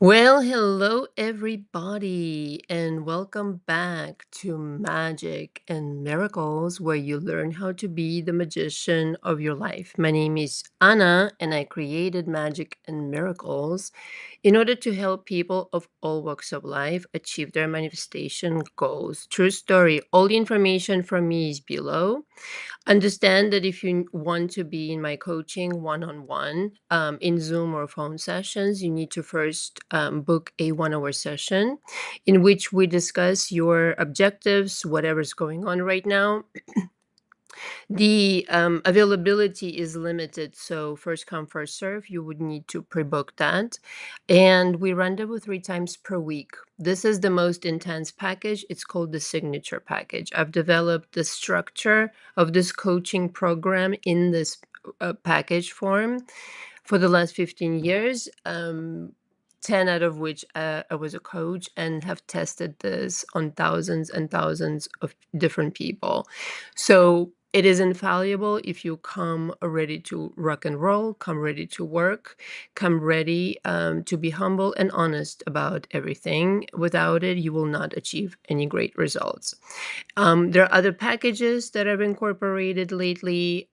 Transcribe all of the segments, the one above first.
Well, hello everybody, and welcome back to Magic and Miracles, where you learn how to be the magician of your life. My name is Anna, and I created Magic and Miracles in order to help people of all walks of life achieve their manifestation goals. True story. All the information from me is below. Understand that if you want to be in my coaching one-on-one in Zoom or phone sessions, you need to first book a 1 hour session in which we discuss your objectives, whatever's going on right now. The availability is limited, so first come, first serve. You would need to pre-book that. And we rendezvous 3 times per week. This is the most intense package. It's called the signature package. I've developed the structure of this coaching program in this package form for the last 15 years. 10 out of which I was a coach and have tested this on thousands and thousands of different people. So it is infallible if you come ready to rock and roll, come ready to work, come ready to be humble and honest about everything. Without it, you will not achieve any great results. There are other packages that I've incorporated lately.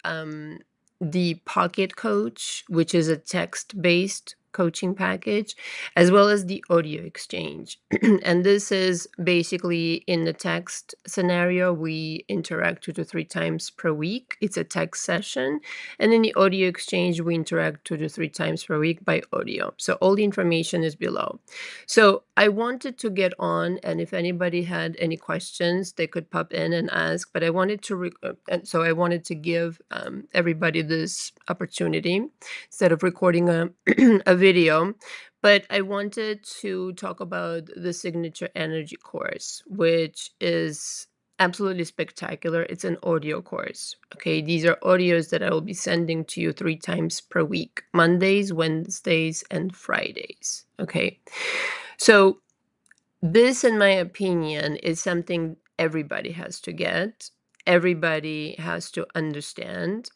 The Pocket Coach, which is a text-based coaching package, as well as the audio exchange. And this is basically in the text scenario, we interact 2 to 3 times per week. It's a text session. And in the audio exchange, we interact 2 to 3 times per week by audio. So all the information is below. So I wanted to get on, and if anybody had any questions, they could pop in and ask. But I wanted to, and so I wanted to give everybody this opportunity instead of recording a a video. But I wanted to talk about the signature energy course, which is absolutely spectacular. It's an audio course. Okay, these are audios that I will be sending to you 3 times per week: Mondays, Wednesdays, and Fridays. Okay. So, this, in my opinion, is something everybody has to get, everybody has to understand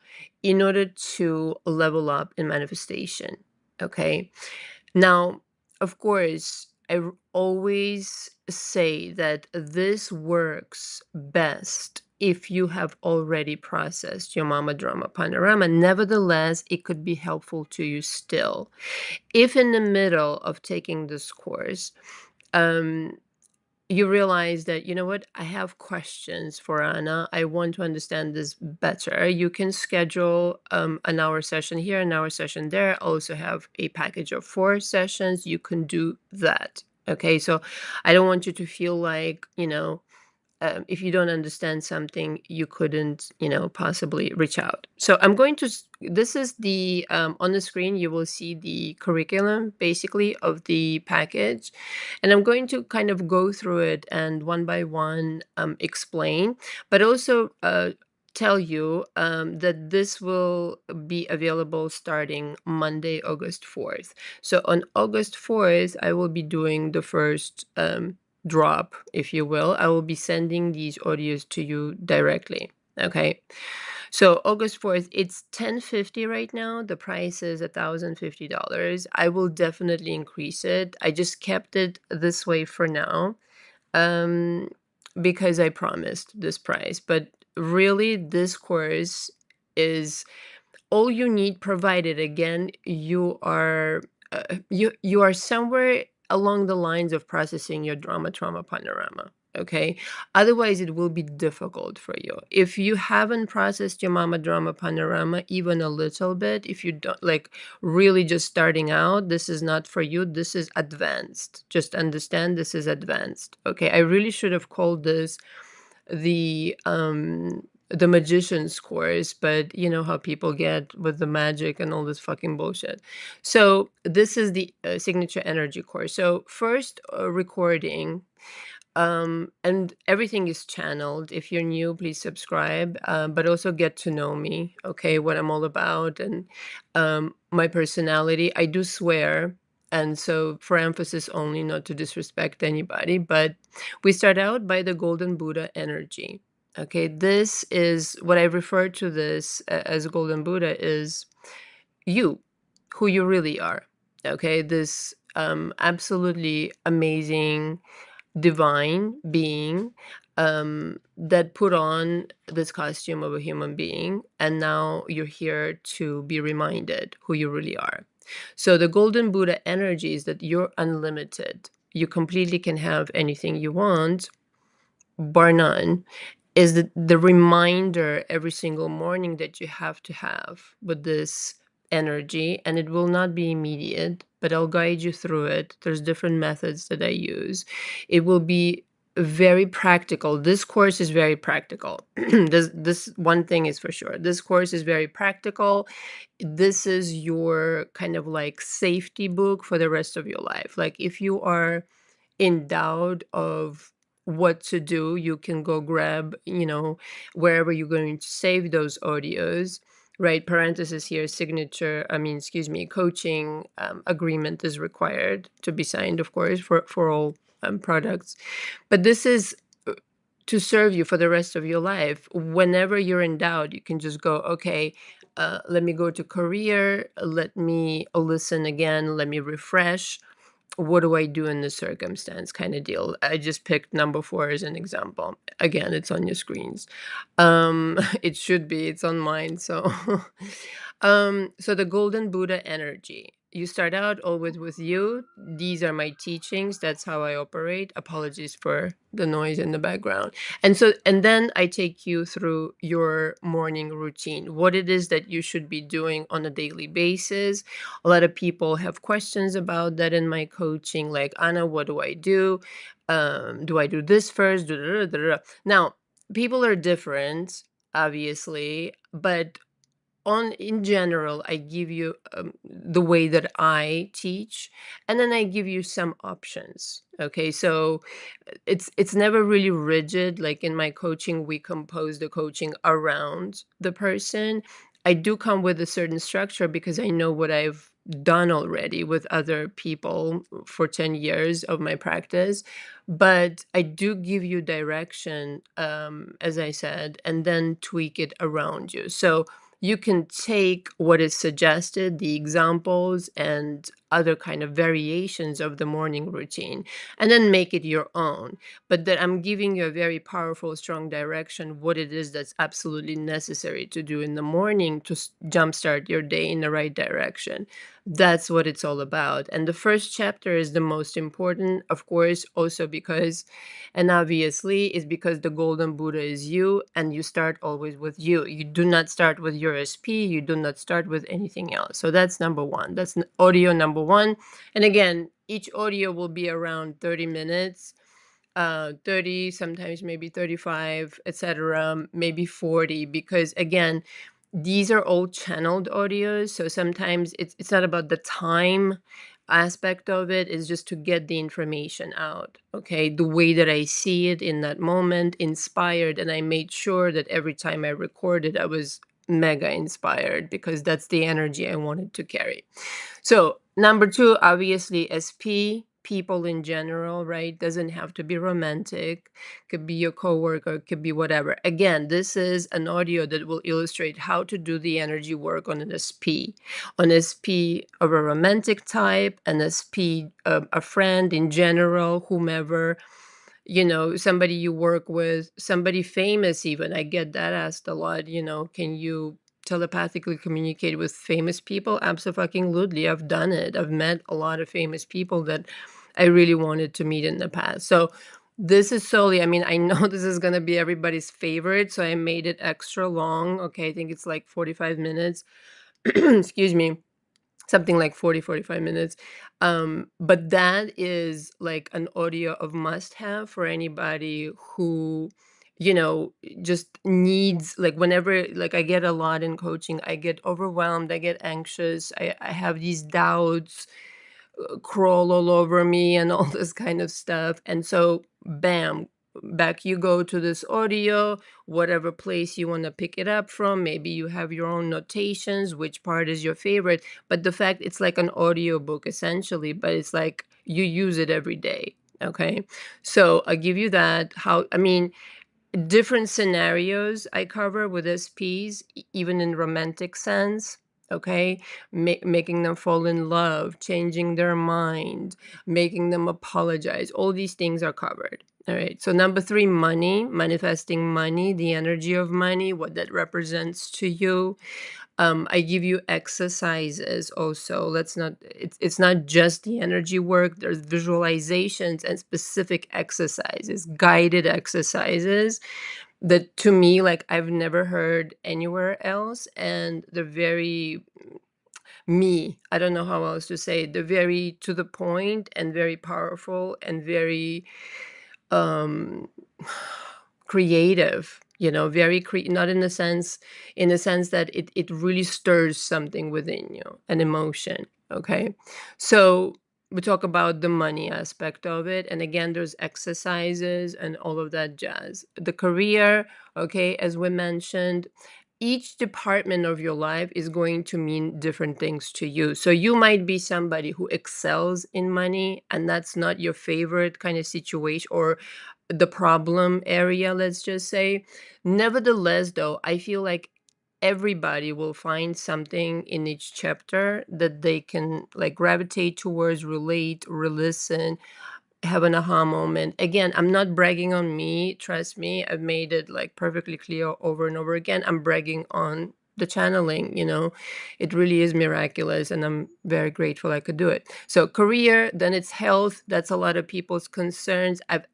in order to level up in manifestation. Okay. Now, of course, always say that this works best if you have already processed your mama drama panorama. Nevertheless, it could be helpful to you still. If in the middle of taking this course, um, you realize that, you know what, I have questions for Anna. I want to understand this better. You can schedule an hour session here, an hour session there. I also have a package of 4 sessions. You can do that. Okay. So I don't want you to feel like, if you don't understand something, you couldn't, possibly reach out. So I'm going to, this is the, on the screen, you will see the curriculum basically of the package. And I'm going to kind of go through it and one by one explain, but also tell you that this will be available starting Monday, August 4th. So on August 4th, I will be doing the first drop, if you will. I will be sending these audios to you directly. Okay. So August 4th, it's 1050 right now. The price is $1,050. I will definitely increase it. I just kept it this way for now. Um, because I promised this price. But really, this course is all you need, provided again you are somewhere along the lines of processing your drama trauma panorama. Okay, otherwise it will be difficult for you if you haven't processed your mama drama panorama even a little bit. If you don't, like, really just starting out, this is not for you. This is advanced. Just understand, this is advanced. Okay, I really should have called this the magician's course, but you know how people get with the magic and all this fucking bullshit. So this is the signature energy course. So first recording, and everything is channeled. If you're new, please subscribe, but also get to know me, okay, what I'm all about, and my personality. I do swear, and so for emphasis only, not to disrespect anybody, but we start out by the golden Buddha energy. Okay, this is what I refer to this as golden Buddha is you, who you really are. Okay, this absolutely amazing divine being that put on this costume of a human being, and now you're here to be reminded who you really are. So the golden Buddha energy is that you're unlimited. You completely can have anything you want, bar none, is the reminder every single morning that you have to have with this energy, and it will not be immediate, but I'll guide you through it. There's different methods that I use. It will be very practical. This course is very practical. This one thing is for sure. This course is very practical. This is your kind of like safety book for the rest of your life. Like if you are in doubt of what to do, you can go grab, wherever you're going to save those audios, right? Parenthesis here, signature, I mean, excuse me, coaching agreement is required to be signed, of course, for all products. But this is to serve you for the rest of your life. Whenever you're in doubt, you can just go, okay, let me go to career, let me listen again, let me refresh, what do I do in this circumstance kind of deal. I just picked number 4 as an example. Again, it's on your screens. It should be, it's on mine. So so the golden Buddha energy. You start out always with you. These are my teachings. That's how I operate. Apologies for the noise in the background. And then I take you through your morning routine, what it is that you should be doing on a daily basis. A lot of people have questions about that in my coaching, like, Anna, what do I do? Do I do this first? Now, people are different, obviously, but on in general, I give you the way that I teach, and then I give you some options. Okay, so it's never really rigid. Like in my coaching, we compose the coaching around the person. I do come with a certain structure because I know what I've done already with other people for 10 years of my practice, but I do give you direction, as I said, and then tweak it around you. So you can take what is suggested, the examples and other kind of variations of the morning routine, and then make it your own. But that I'm giving you a very powerful, strong direction, what it is that's absolutely necessary to do in the morning to jumpstart your day in the right direction. That's what it's all about. And the first chapter is the most important, of course, also because, and obviously, is because the golden Buddha is you, and you start always with you. You do not start with your SP, you do not start with anything else. So that's number one. That's audio number one. And again, each audio will be around 30 minutes, 30, sometimes maybe 35, etc., maybe 40, because again, these are all channeled audios. So sometimes it's not about the time aspect of it, is just to get the information out. Okay. The way that I see it in that moment, inspired. And I made sure that every time I recorded, I was mega inspired because that's the energy I wanted to carry. So number 2, obviously, SP, people in general, right? Doesn't have to be romantic. Could be your coworker, could be whatever. Again, this is an audio that will illustrate how to do the energy work on an SP. On SP of a romantic type, an SP, a friend in general, whomever, somebody you work with, somebody famous even. I get that asked a lot, can you telepathically communicate with famous people? Absolutely. I've done it. I've met a lot of famous people that I really wanted to meet in the past. So this is solely, I mean, I know this is going to be everybody's favorite, so I made it extra long. Okay, I think it's like 45 minutes. Excuse me, something like 40, 45 minutes. But that is like an audio of must have for anybody who, just needs, like, whenever, like, I get a lot in coaching, I get overwhelmed, I get anxious, I have these doubts crawl all over me and all this kind of stuff. And so, bam, back you go to this audio, whatever place you want to pick it up from. Maybe you have your own notations, which part is your favorite. But the fact, it's like an audio book essentially, but it's like you use it every day. Okay. So I give you that. I mean, different scenarios I cover with SPs, even in romantic sense. okay? Making them fall in love, changing their mind, making them apologize. All these things are covered. All right. So number 3, money, manifesting money, the energy of money, what that represents to you. I give you exercises also. Let's not, it's not just the energy work. There's visualizations and specific exercises, guided exercises that to me, like I've never heard anywhere else. And they're very me. I don't know how else to say it. They're very to the point and very powerful and very um creative, very not in the sense that it really stirs something within you, an emotion. Okay. So we talk about the money aspect of it, and again there's exercises and all of that jazz. The career, okay, as we mentioned, each department of your life is going to mean different things to you. So you might be somebody who excels in money, and that's not your favorite kind of situation or the problem area, let's just say. Nevertheless, though, I feel like everybody will find something in each chapter that they can like gravitate towards, relate, re-listen, have an aha moment. Again, I'm not bragging on me. Trust me, I've made it like perfectly clear over and over again. I'm bragging on the channeling. It really is miraculous, and I'm very grateful I could do it. So, career, then it's health. That's a lot of people's concerns. I've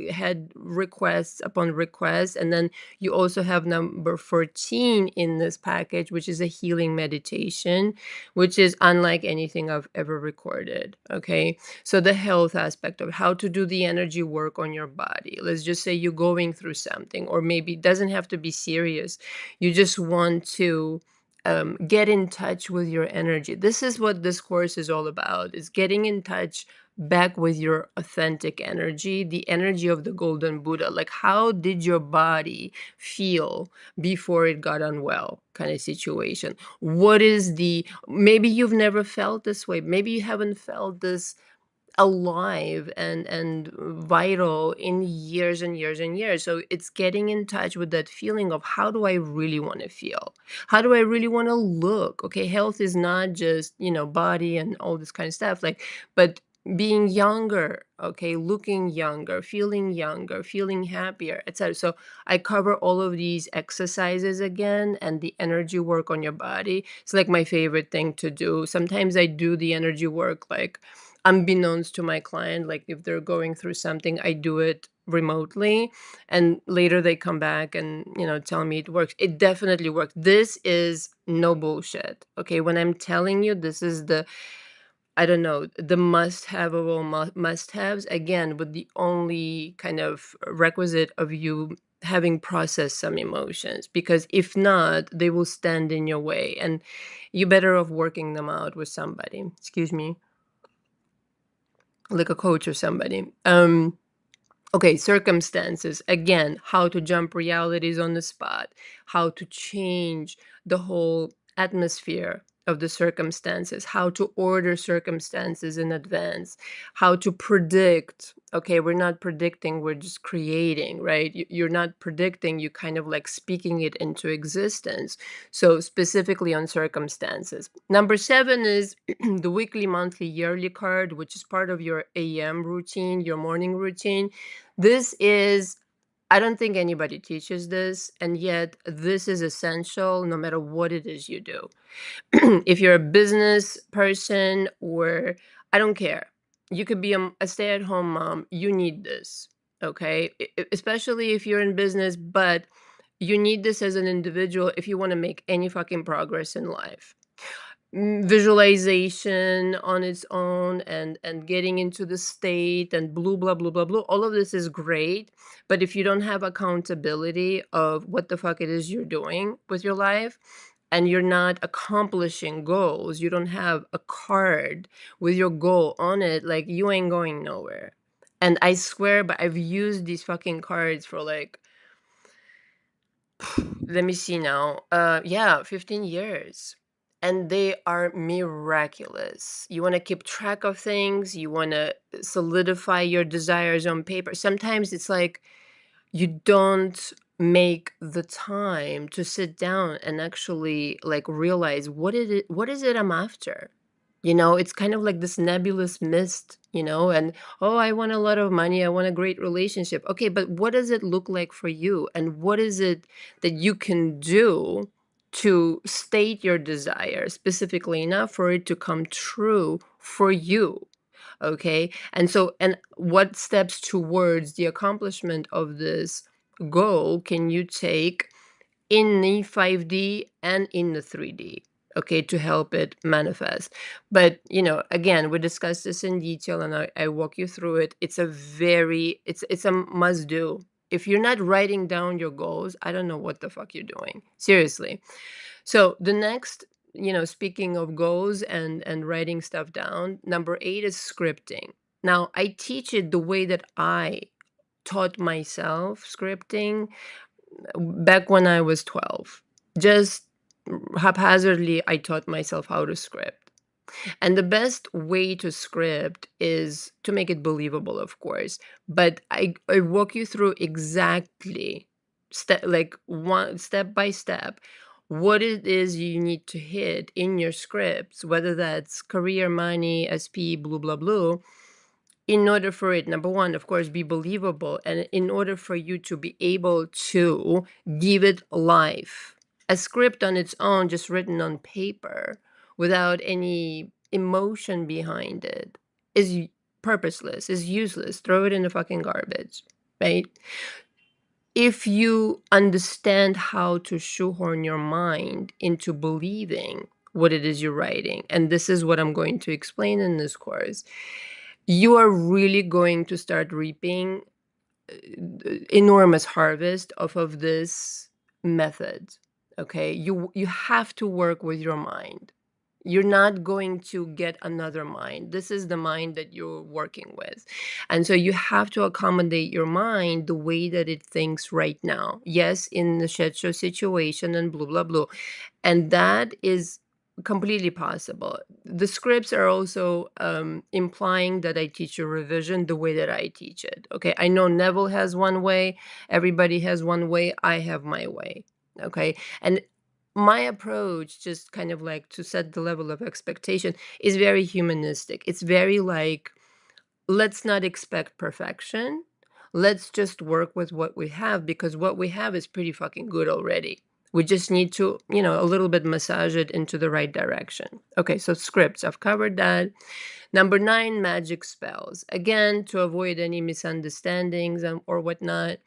had requests upon requests. And then you also have number 14 in this package, which is a healing meditation, which is unlike anything I've ever recorded. Okay. So the health aspect of how to do the energy work on your body. Let's just say you're going through something, or maybe it doesn't have to be serious. You just want to get in touch with your energy. This is what this course is all about, is getting in touch back with your authentic energy, the energy of the golden Buddha. Like, how did your body feel before it got unwell, kind of situation? What is maybe you've never felt this way. Maybe you haven't felt this alive and vital in years and years and years. So it's getting in touch with that feeling of, how do I really want to feel? How do I really want to look? Okay, health is not just, body and all this kind of stuff, like, but being younger, okay, looking younger, feeling happier, etc. So I cover all of these exercises again, and the energy work on your body. It's like my favorite thing to do. Sometimes I do the energy work like unbeknownst to my client, like if they're going through something, I do it remotely, and later they come back and tell me it works. It definitely works. This is no bullshit. Okay, when I'm telling you this is the, I don't know, the must have of all must haves, again, with the only kind of requisite of you having processed some emotions, because if not, they will stand in your way, and you better off working them out with somebody, excuse me, like a coach or somebody. Okay, circumstances. Again, how to jump realities on the spot, how to change the whole atmosphere of the circumstances, how to order circumstances in advance, how to predict. Okay, we're not predicting, we're just creating, right? You're not predicting, you kind of like speaking it into existence. So, specifically on circumstances. Number 7 is the weekly, monthly, yearly card, which is part of your AM routine, your morning routine. This is, I don't think anybody teaches this, and yet this is essential no matter what it is you do. If you're a business person, or I don't care, you could be a stay-at-home mom, you need this, okay? Especially if you're in business, but you need this as an individual if you want to make any fucking progress in life. Visualization on its own, and getting into the state and blue blah blah blah blah, all of this is great, but if you don't have accountability of what the fuck it is you're doing with your life, and you're not accomplishing goals, you don't have a card with your goal on it, like, you ain't going nowhere. And I swear, but I've used these fucking cards for like, let me see now. Yeah, 15 years. And they are miraculous. You want to keep track of things, you want to solidify your desires on paper. Sometimes it's like you don't make the time to sit down and actually like realize what is it I'm after. It's kind of like this nebulous mist, and oh, I want a lot of money, I want a great relationship. Okay, but what does it look like for you, and what is it that you can do to state your desire specifically enough for it to come true for you? Okay, and what steps towards the accomplishment of this goal can you take in the 5D and in the 3D, okay, to help it manifest? But again, we discussed this in detail, and I walk you through it. It's a must do. If you're not writing down your goals, I don't know what the fuck you're doing, seriously. So the next, speaking of goals and writing stuff down, number 8 is scripting. Now, I teach it the way that I taught myself scripting back when I was 12. Just haphazardly, I taught myself how to script. And the best way to script is to make it believable, of course. But I walk you through exactly like one step by step what it is you need to hit in your scripts, whether that's career, money, SP, blah blah blah, in order for it, number one, of course, be believable, and in order for you to be able to give it life. A script on its own, just written on paper without any emotion behind it, is purposeless, is useless. Throw it in the fucking garbage, right? If you understand how to shoehorn your mind into believing what it is you're writing, and this is what I'm going to explain in this course, you are really going to start reaping enormous harvest off of this method. Okay, you have to work with your mind. You're not going to get another mind. This is the mind that you're working with, and so you have to accommodate your mind the way that it thinks right now. Yes, in the shit show situation and blah blah blah, and that is completely possible. The scripts are also implying that I teach a revision the way that I teach it. Okay, I know Neville has one way, everybody has one way, I have my way. Okay, and my approach, just kind of like to set the level of expectation, is very humanistic. It's very like, let's not expect perfection. Let's just work with what we have, because what we have is pretty fucking good already. We just need to, a little bit massage it into the right direction. Okay, so scripts, I've covered that. Number 9, magic spells. Again, to avoid any misunderstandings or whatnot,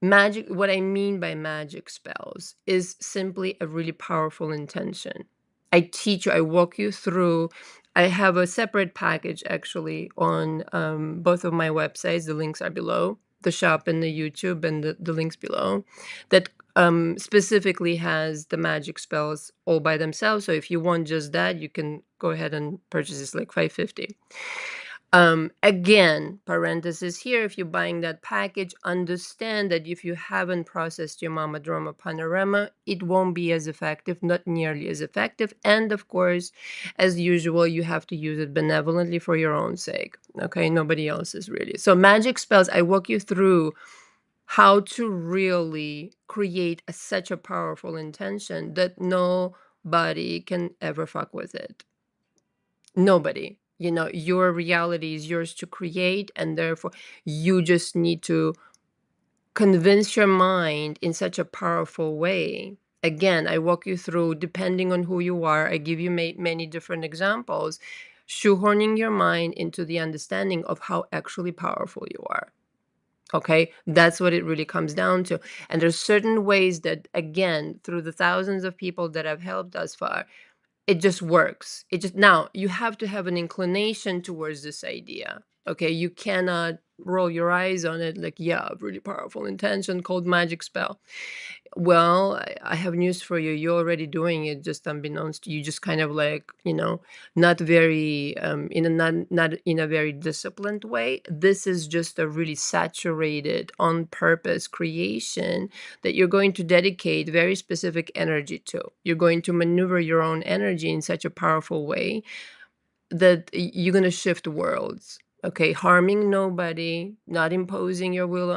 magic, what I mean by magic spells is simply a really powerful intention. I teach you, I walk you through. I have a separate package actually on both of my websites. The links are below, the shop and the YouTube, and the links below, that specifically has the magic spells all by themselves. So if you want just that, you can go ahead and purchase this, like 550. Again, parenthesis here, if you're buying that package, understand that if you haven't processed your mama drama panorama, it won't be as effective, not nearly as effective. And of course, as usual, you have to use it benevolently for your own sake. Okay, nobody else's really. So magic spells, I walk you through how to really create such a powerful intention that nobody can ever fuck with it. Nobody. Your reality is yours to create, and therefore you just need to convince your mind in such a powerful way. Again, I walk you through, depending on who you are, I give you many different examples, shoehorning your mind into the understanding of how actually powerful you are. Okay, that's what it really comes down to. And there's certain ways that, again, through the thousands of people that I've helped thus far, it just works. It just, now you have to have an inclination towards this idea. Okay, you cannot roll your eyes on it like, yeah, really powerful intention called magic spell. Well, I have news for you. You're already doing it, just unbeknownst to you. Just kind of like, not very in a not in a very disciplined way. This is just a really saturated, on purpose creation that you're going to dedicate very specific energy to. You're going to maneuver your own energy in such a powerful way that you're going to shift worlds. Okay, harming nobody, not imposing your will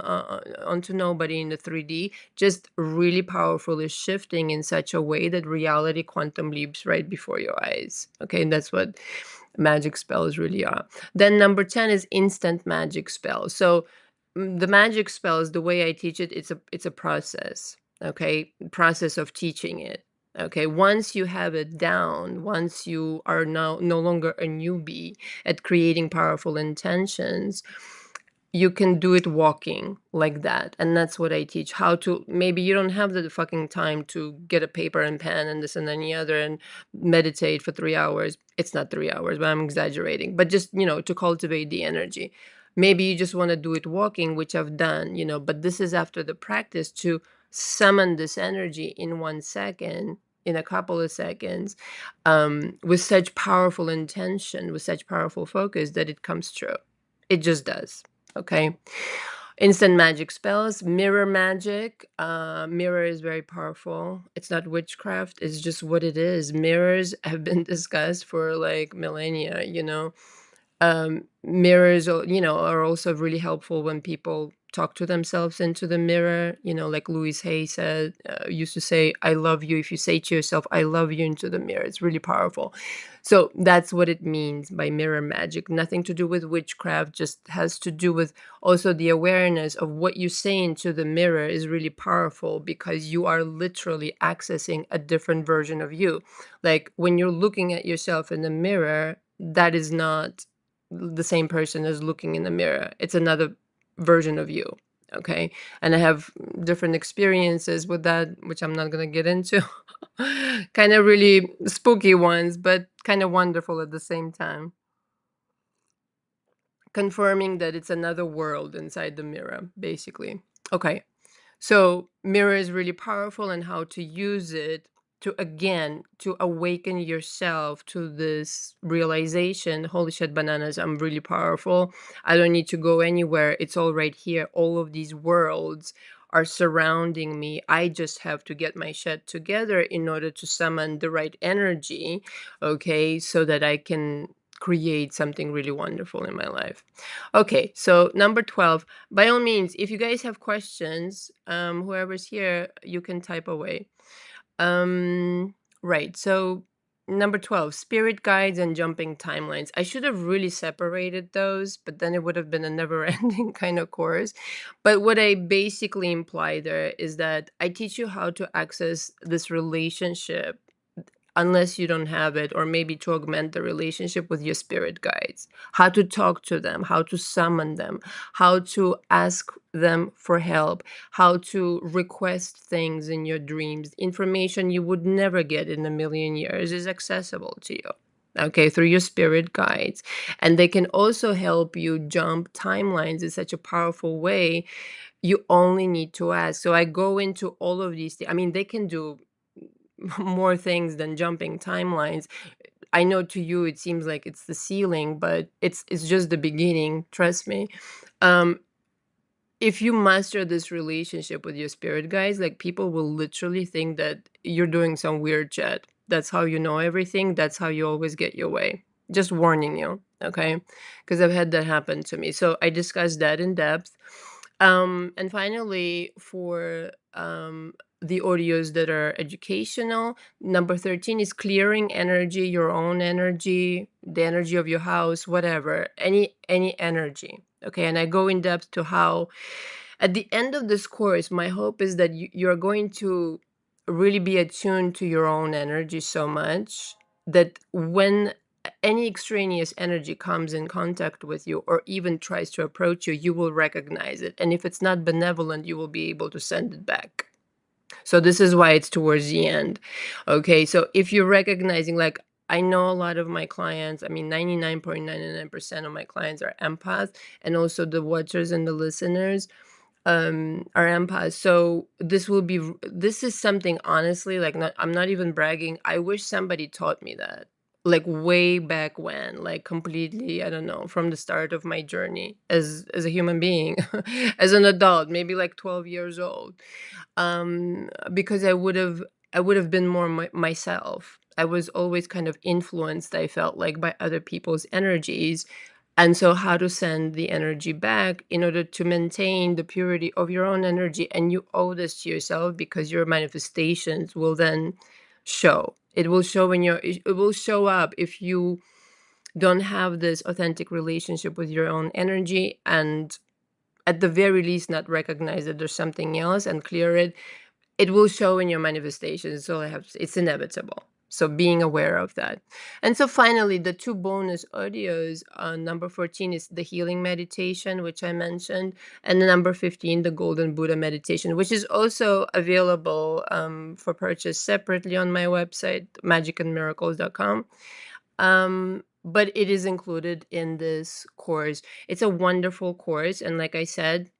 onto nobody in the 3D, just really powerfully shifting in such a way that reality quantum leaps right before your eyes. Okay, and that's what magic spells really are. Then number 10 is instant magic spells. So the magic spells, the way I teach it, it's a process. Okay, process of teaching it. Okay, once you have it down, once you are now no longer a newbie at creating powerful intentions, you can do it walking like that. And that's what I teach. How to, maybe you don't have the fucking time to get a paper and pen and this and any other and meditate for 3 hours. It's not 3 hours, but I'm exaggerating. But just, to cultivate the energy. Maybe you just want to do it walking, which I've done, but this is after the practice to summon this energy in 1 second, in a couple of seconds, with such powerful intention, with such powerful focus that it comes true. It just does. Okay. Instant magic spells, mirror magic. Mirror is very powerful. It's not witchcraft, it's just what it is. Mirrors have been discussed for like millennia. Mirrors, are also really helpful when people talk to themselves into the mirror. Like Louise Hay said, used to say, "I love you." If you say to yourself, "I love you," into the mirror, it's really powerful. So that's what it means by mirror magic. Nothing to do with witchcraft, just has to do with also the awareness of what you say into the mirror is really powerful because you are literally accessing a different version of you. Like when you're looking at yourself in the mirror, that is not the same person as looking in the mirror. It's another version of you. Okay. And I have different experiences with that, which I'm not going to get into. Kind of really spooky ones, but kind of wonderful at the same time. Confirming that it's another world inside the mirror, basically. Okay. So mirror is really powerful and how to use it to again to awaken yourself to this realization, holy shit bananas, I'm really powerful. I don't need to go anywhere. It's all right here. All of these worlds are surrounding me. I just have to get my shit together in order to summon the right energy, okay, so that I can create something really wonderful in my life. Okay, so number 12, by all means, if you guys have questions, whoever's here, you can type away. Right. So number 12, spirit guides and jumping timelines. I should have really separated those, but then it would have been a never-ending kind of course. But what I basically imply there is that I teach you how to access this relationship unless you don't have it, or maybe to augment the relationship with your spirit guides, how to talk to them, how to summon them, how to ask them for help, how to request things in your dreams. Information you would never get in a million years is accessible to you. Okay, through your spirit guides. And they can also help you jump timelines in such a powerful way. You only need to ask. So I go into all of these things. I mean, they can do more things than jumping timelines. I know to you it seems like it's the ceiling, but it's just the beginning, trust me. Um if you master this relationship with your spirit guides, like people will literally think that you're doing some weird shit. That's how you know everything. That's how you always get your way. Just warning you, okay? Because I've had that happen to me. So I discussed that in depth. And finally, for the audios that are educational, number 13 is clearing energy, your own energy, the energy of your house, whatever, any energy. Okay, and I go in depth to how at the end of this course, my hope is that you're going to really be attuned to your own energy so much that when any extraneous energy comes in contact with you or even tries to approach you, you will recognize it. And if it's not benevolent, you will be able to send it back. So this is why it's towards the end. Okay, so if you're recognizing, like, I know a lot of my clients, I mean, 99.99% of my clients are empaths, and also the watchers and the listeners are empaths. So this is something, honestly, like, not, I'm not even bragging. I wish somebody taught me that. Like way back when, like completely, I don't know, from the start of my journey as a human being, as an adult, maybe like 12 years old. Because I would have been more myself. I was always kind of influenced, I felt like, by other people's energies, And so, how to send the energy back in order to maintain the purity of your own energy. And you owe this to yourself because your manifestations will then show. It will show in your, it will show up if you don't have this authentic relationship with your own energy, and at the very least, not recognize that there's something else and clear it. It will show in your manifestations. So I have to say, it's inevitable. So being aware of that. And so finally, the two bonus audios, number 14 is the healing meditation, which I mentioned, and the number 15, the golden Buddha meditation, which is also available for purchase separately on my website, magicandmiracles.com. But it is included in this course. It's a wonderful course. And like I said,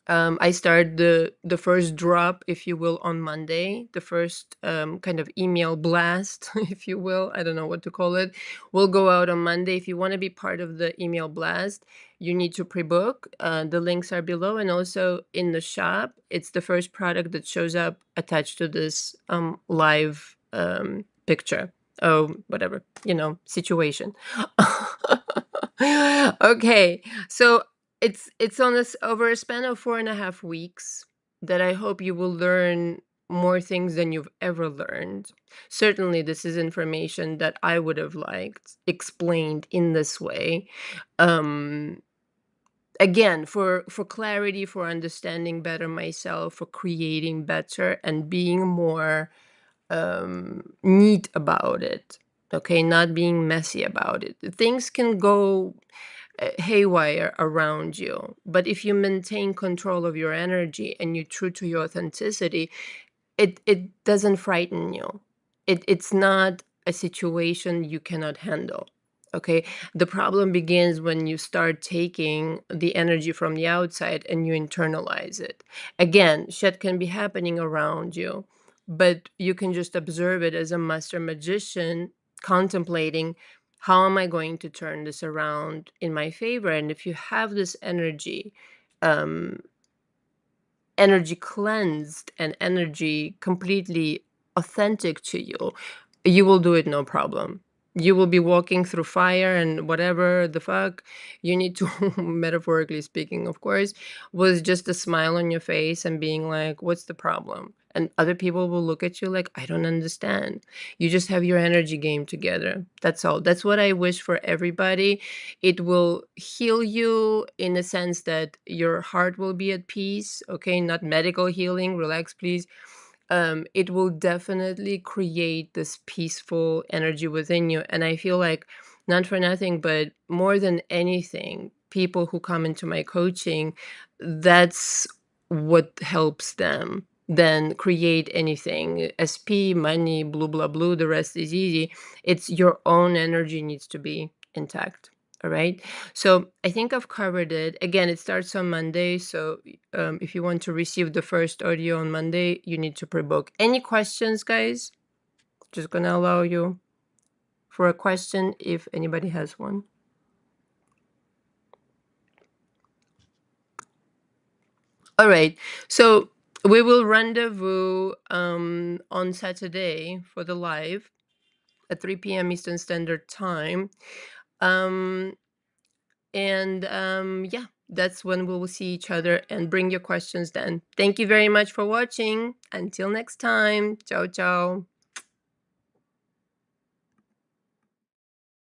I start the first drop, if you will, on Monday. The first kind of email blast, if you will, I don't know what to call it, will go out on Monday. If you want to be part of the email blast, you need to pre-book. The links are below, and also in the shop, it's the first product that shows up attached to this live picture. Oh, whatever, situation. Okay, so it's on this over a span of 4.5 weeks that I hope you will learn more things than you've ever learned. Certainly, this is information that I would have liked explained in this way. Um, Again, for clarity, for understanding better myself, for creating better and being more neat about it. Okay, not being messy about it. Things can go haywire around you. But if you maintain control of your energy and you're true to your authenticity, it doesn't frighten you. It's not a situation you cannot handle. Okay. The problem begins when you start taking the energy from the outside and you internalize it. Again, shit can be happening around you, but you can just observe it as a master magician, contemplating, how am I going to turn this around in my favor? And if you have this um, energy cleansed and energy completely authentic to you, you will do it no problem. You will be walking through fire and whatever the fuck you need to, metaphorically speaking, of course, was just a smile on your face and being like, what's the problem? And other people will look at you like, I don't understand. You just have your energy game together. That's all. That's what I wish for everybody. It will heal you in a sense that your heart will be at peace. Okay, not medical healing. Relax, please. It will definitely create this peaceful energy within you. And I feel like, not for nothing, but more than anything, people who come into my coaching, that's what helps them then create anything. SP, money, blue, blah, blue, the rest is easy. It's your own energy needs to be intact. All right. So I think I've covered it. Again, it starts on Monday. So if you want to receive the first audio on Monday, you need to pre-book. Any questions, guys? Just gonna allow you for a question if anybody has one. All right. So we will rendezvous on Saturday for the live at 3 p.m. Eastern Standard Time. Um, and yeah, that's when we will see each other, and bring your questions then. Thank you very much for watching. Until next time. Ciao, ciao.